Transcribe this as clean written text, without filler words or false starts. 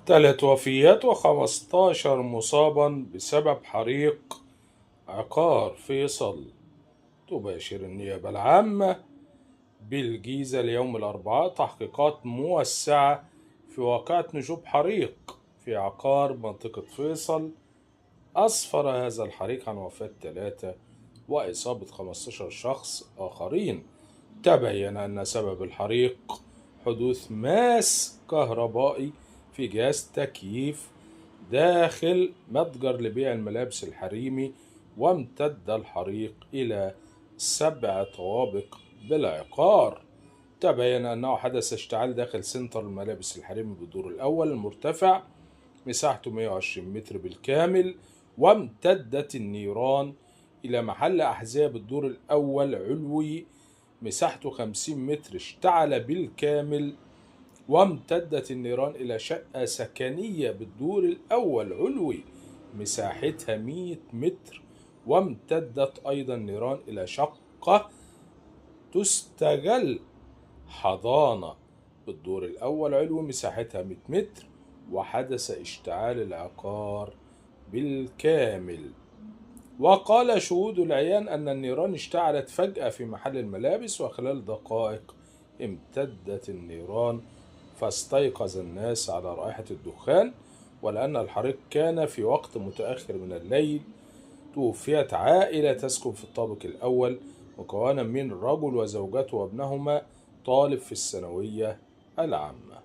3 وفيات و15 مصابا بسبب حريق عقار فيصل. تباشر النيابة العامة بالجيزة اليوم الأربعاء تحقيقات موسعة في واقعة نشوب حريق في عقار منطقة فيصل. أسفر هذا الحريق عن وفاة 3 وإصابة 15 شخص آخرين. تبين أن سبب الحريق حدوث ماس كهربائي في جهاز تكييف داخل متجر لبيع الملابس الحريمي، وامتد الحريق إلى 7 طوابق بالعقار. تبين أنه حدث اشتعال داخل سنتر الملابس الحريمي بالدور الأول المرتفع مساحته 120 متر بالكامل، وامتدت النيران إلى محل أحذية بالدور الأول علوي مساحته 50 متر اشتعل بالكامل، وامتدت النيران إلى شقة سكنية بالدور الأول علوي مساحتها 100 متر، وامتدت أيضا النيران إلى شقة تستغل حضانة بالدور الأول علوي مساحتها 100 متر، وحدث اشتعال العقار بالكامل. وقال شهود العيان أن النيران اشتعلت فجأة في محل الملابس، وخلال دقائق امتدت النيران فاستيقظ الناس على رائحة الدخان. ولأن الحريق كان في وقت متأخر من الليل، توفيت عائلة تسكن في الطابق الأول مكونة من رجل وزوجته وابنهما طالب في الثانوية العامة.